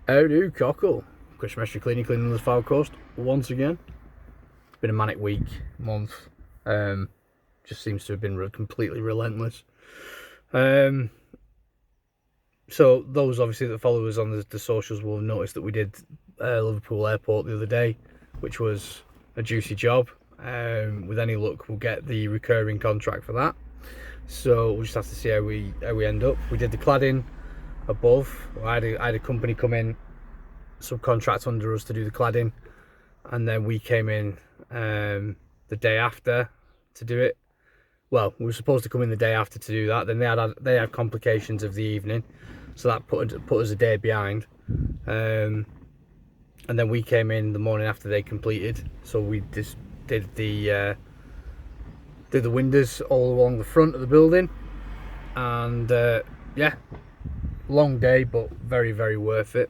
How do, Cockle? Chris Mestre cleaning the Foul Coast once again. Been a manic week, month. Just seems to have been completely relentless. So those obviously that follow us on the socials will have noticed that we did Liverpool Airport the other day, which was a juicy job. With any luck, we'll get the recurring contract for that. So we'll just have to see how we end up. We did the cladding above. I had a company come in, subcontract under us to do the cladding, and then we came in the day after to do it. Well, we were supposed to come in the day after to do that. Then they had complications of the evening, so that put us a day behind. And then we came in the morning after they completed. So we just did the windows all along the front of the building, and yeah, long day, but very, very worth it.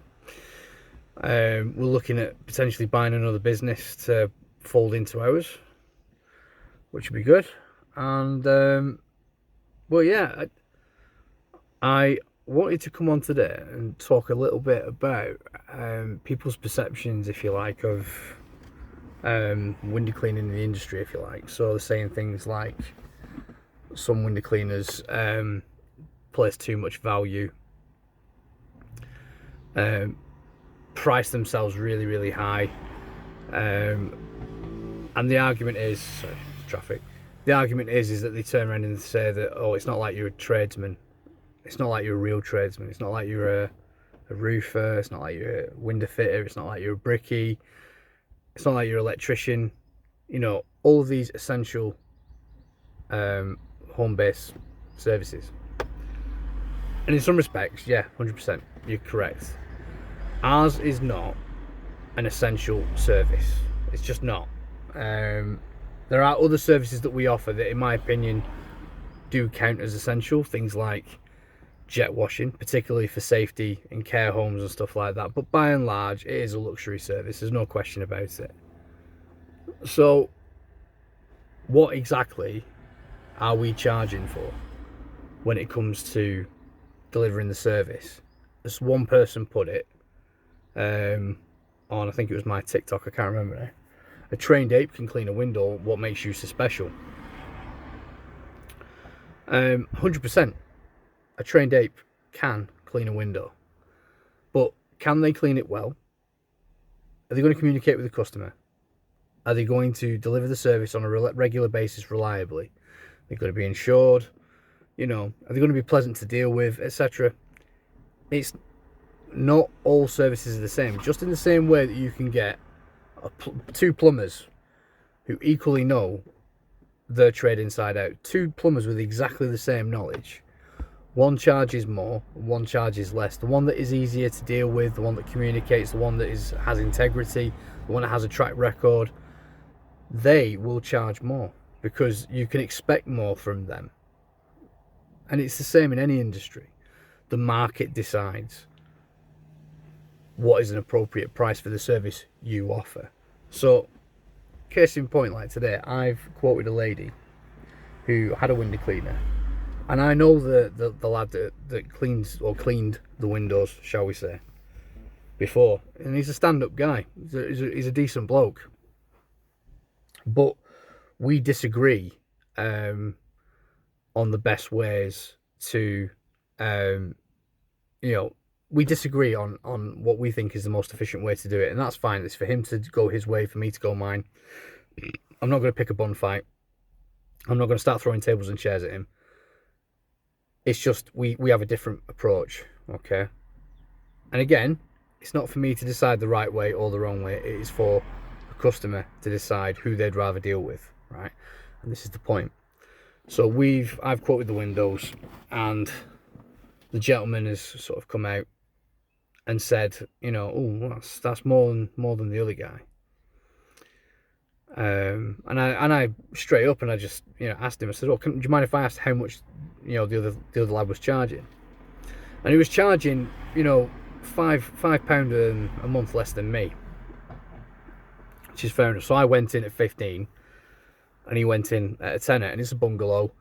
We're looking at potentially buying another business to fold into ours, which would be good. And well, yeah, I wanted to come on today and talk a little bit about people's perceptions, if you like, of window cleaning in the industry, if you like. So they're saying things like some window cleaners place too much value, price themselves really, really high, and the argument is, sorry, traffic. The argument is that they turn around and say that, oh, it's not like you're a tradesman. It's not like you're a real tradesman. It's not like you're a roofer. It's not like you're a window fitter. It's not like you're a brickie. It's not like you're an electrician. You know, all of these essential home-based services. And in some respects, yeah, 100%, you're correct. Ours is not an essential service. It's just not. There are other services that we offer that, in my opinion, do count as essential. Things like jet washing, particularly for safety in care homes and stuff like that. But by and large, it is a luxury service. There's no question about it. So, what exactly are we charging for when it comes to delivering the service? As one person put it, on, I think it was my TikTok, I can't remember now. A trained ape can clean a window. What makes you so special? 100%. A trained ape can clean a window. But can they clean it well? Are they going to communicate with the customer? Are they going to deliver the service on a regular basis reliably? They're going to be insured. You know, are they going to be pleasant to deal with, etc.? It's not all services are the same. Just in the same way that you can get two plumbers who equally know their trade inside out, two plumbers with exactly the same knowledge. One charges more, one charges less. The one that is easier to deal with, the one that communicates, the one that has integrity, the one that has a track record, they will charge more because you can expect more from them. And it's the same in any industry. The market decides what is an appropriate price for the service you offer. So, case in point, like today, I've quoted a lady who had a window cleaner, and I know the lad that cleaned the windows, shall we say, before, and he's a stand-up guy. He's a decent bloke, but we disagree on the best ways to, we disagree on what we think is the most efficient way to do it, and that's fine. It's for him to go his way, for me to go mine. I'm not going to pick a bun fight. I'm not going to start throwing tables and chairs at him. It's just we have a different approach, okay? And again, it's not for me to decide the right way or the wrong way. It is for the customer to decide who they'd rather deal with, right? And this is the point. So I've quoted the windows, and the gentleman has sort of come out and said, oh, that's more than the other guy. And I straight up, and I just asked him. I said, "Oh, do you mind if I asked how much the other lad was charging?" And he was charging £5 a month less than me, which is fair enough. So I went in at 15, and he went in at a tenner, and it's a bungalow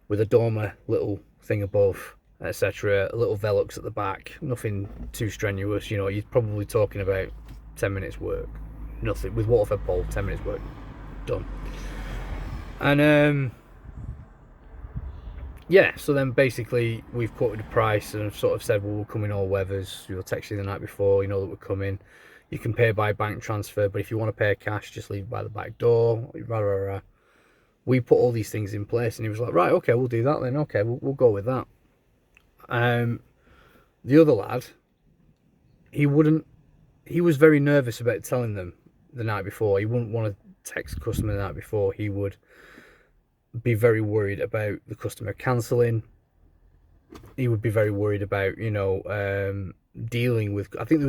with a dormer little thing above. etc. A little Velux at the back, nothing too strenuous. You know, you're probably talking about 10 minutes work. Nothing with Waterford pole, 10 minutes work done. And yeah, so then basically we've quoted a price and sort of said, well, we'll come in all weathers. We'll text you the night before, you know that we're coming. You can pay by bank transfer, but if you want to pay cash, just leave it by the back door. We put all these things in place, and he was like, right, okay, we'll do that then. Okay, we'll go with that. The other lad, he was very nervous about telling them the night before. He wouldn't want to text the customer the night before. He would be very worried about the customer cancelling. He would be very worried about, you know, dealing with, I think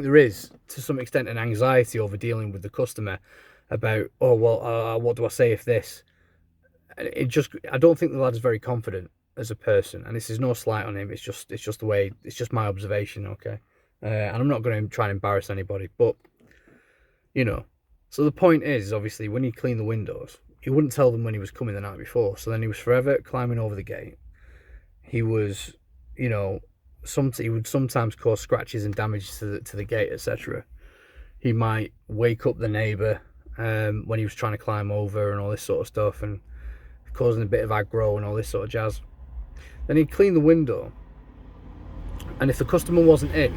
there is to some extent an anxiety over dealing with the customer about, oh well, what do I say if this? I don't think the lad is very confident as a person, and this is no slight on him. It's just the way. It's just my observation, okay. And I'm not going to try and embarrass anybody, but you know. So the point is, obviously, when he cleaned the windows, he wouldn't tell them when he was coming the night before. So then he was forever climbing over the gate. He was, you know, he would sometimes cause scratches and damage to the gate, etc. He might wake up the neighbour when he was trying to climb over and all this sort of stuff, and causing a bit of aggro and all this sort of jazz. Then he'd clean the window, and if the customer wasn't in,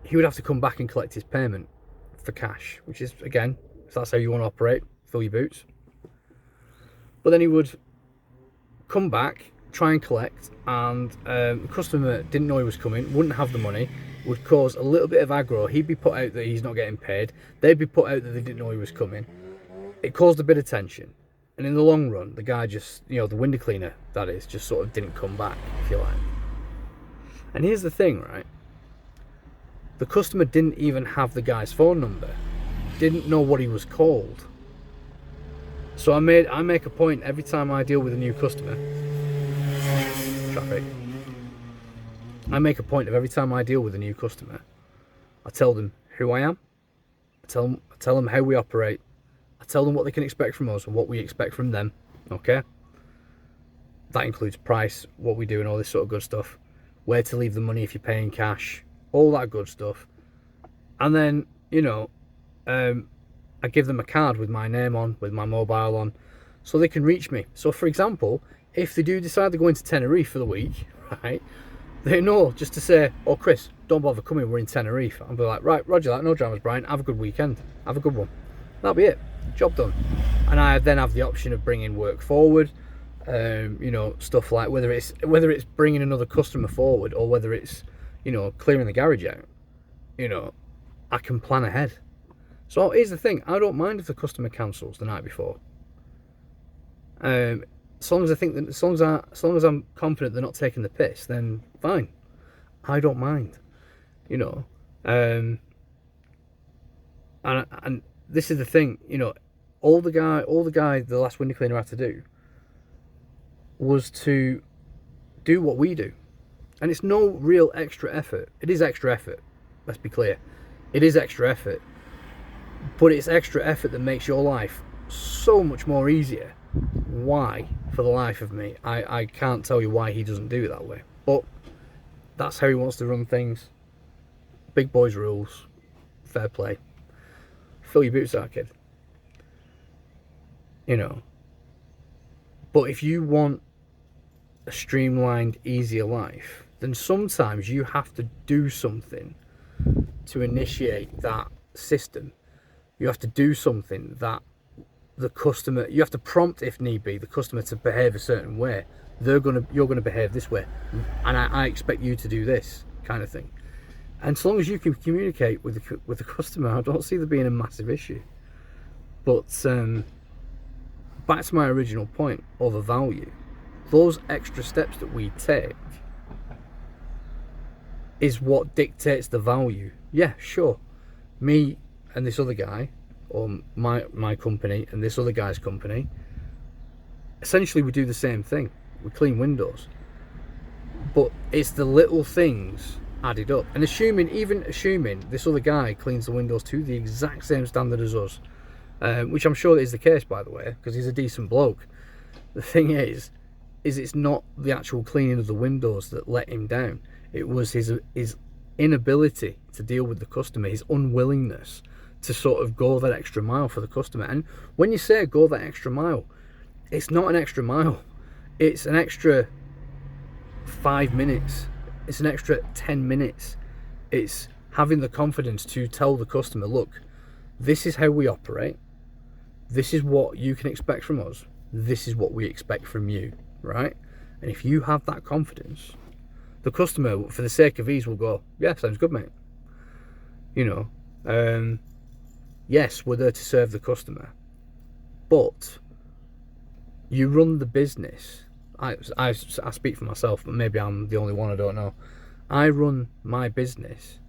he would have to come back and collect his payment for cash, which is, again, if that's how you want to operate, fill your boots. But then he would come back, try and collect, and the customer didn't know he was coming, wouldn't have the money, would cause a little bit of aggro. He'd be put out that he's not getting paid. They'd be put out that they didn't know he was coming. It caused a bit of tension. And in the long run, the guy just, you know, the window cleaner, that is, just sort of didn't come back, if you like. And here's the thing, right? The customer didn't even have the guy's phone number. Didn't know what he was called. So I make a point every time I deal with a new customer. Traffic. I make a point of every time I deal with a new customer, I tell them who I am. I tell them how we operate. I tell them what they can expect from us and what we expect from them. Okay? That includes price, what we do, and all this sort of good stuff. Where to leave the money if you're paying cash. All that good stuff. And then, you know, I give them a card with my name on, with my mobile on, so they can reach me. So, for example, if they do decide to go into Tenerife for the week, right, they know just to say, oh, Chris, don't bother coming, we're in Tenerife. I'll be like, right, roger that, no dramas, Brian, have a good weekend. Have a good one. That'll be it. Job done. And I then have the option of bringing work forward, you know, stuff like whether it's bringing another customer forward or whether it's, you know, clearing the garage out, you know, I can plan ahead. So here's the thing, I don't mind if the customer cancels the night before. As long as I'm confident they're not taking the piss, then fine. I don't mind, you know. And this is the thing, you know, all the guy the last window cleaner had to do was to do what we do. And it's no real extra effort. It is extra effort, let's be clear. It is extra effort. But it's extra effort that makes your life so much more easier. Why? For the life of me, I can't tell you why he doesn't do it that way. But that's how he wants to run things. Big boys rules. Fair play. Fill your boots out, kid. You know. But if you want a streamlined, easier life, then sometimes you have to do something to initiate that system. You have to do something that the customer, you have to prompt, if need be, the customer to behave a certain way. You're gonna behave this way, and I expect you to do this kind of thing. And so long as you can communicate with the customer, I don't see there being a massive issue. But back to my original point of the value, those extra steps that we take is what dictates the value. Yeah, sure. Me and this other guy, or my company and this other guy's company, essentially we do the same thing. We clean windows. But it's the little things added up. And even assuming this other guy cleans the windows to the exact same standard as us, which I'm sure is the case, by the way, because he's a decent bloke. The thing is, is it's not the actual cleaning of the windows that let him down. It was his inability to deal with the customer, his unwillingness to sort of go that extra mile for the customer. And when you say go that extra mile, it's not an extra mile. It's an extra 5 minutes. It's an extra 10 minutes. It's having the confidence to tell the customer, look, this is how we operate. This is what you can expect from us. This is what we expect from you, right? And if you have that confidence, the customer, for the sake of ease, will go, yeah, sounds good, mate. You know, yes, we're there to serve the customer, but you run the business. I speak for myself, but maybe I'm the only one, I don't know. I run my business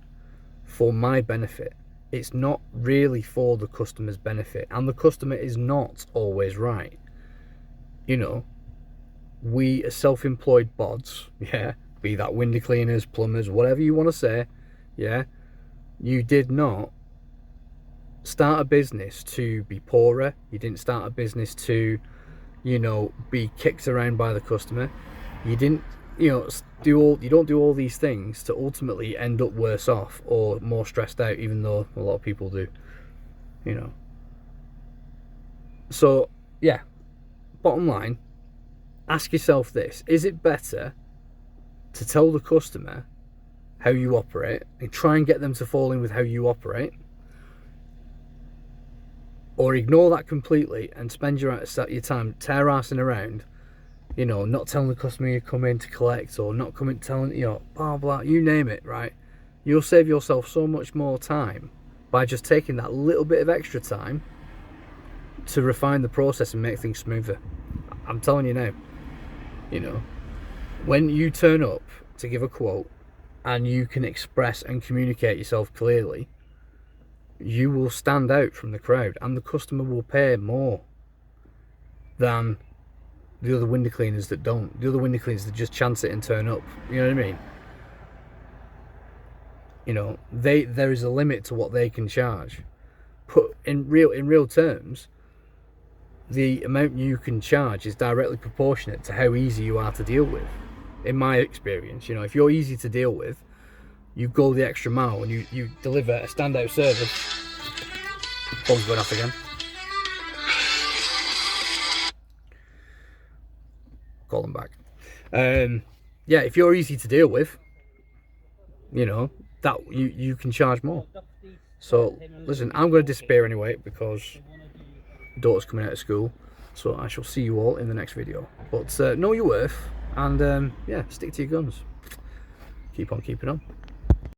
for my benefit. It's not really for the customer's benefit, and the customer is not always right. You know, we as self-employed bods, yeah, be that window cleaners, plumbers, whatever you want to say, yeah, you did not start a business to be poorer. You didn't start a business to, you know, be kicked around by the customer. You didn't, you know, you don't do all these things to ultimately end up worse off or more stressed out, even though a lot of people do, you know. So yeah, bottom line, ask yourself this: is it better to tell the customer how you operate and try and get them to fall in with how you operate, or ignore that completely and spend your time tear-assing around, you know, not telling the customer you come in to collect, or not coming telling, you know, blah blah, you name it, right? You'll save yourself so much more time by just taking that little bit of extra time to refine the process and make things smoother. I'm telling you now, you know, when you turn up to give a quote and you can express and communicate yourself clearly, you will stand out from the crowd, and the customer will pay more than the other window cleaners that don't. The other window cleaners that just chance it and turn up. You know what I mean? You know, there is a limit to what they can charge. Put in real terms, the amount you can charge is directly proportionate to how easy you are to deal with. In my experience, you know, if you're easy to deal with, you go the extra mile and you deliver a standout service. Phone's going off again. Call them back. Yeah, if you're easy to deal with, you know, that you can charge more. So listen, I'm going to disappear anyway because daughter's coming out of school, so I shall see you all in the next video. But know your worth, and yeah, stick to your guns. Keep on keeping on.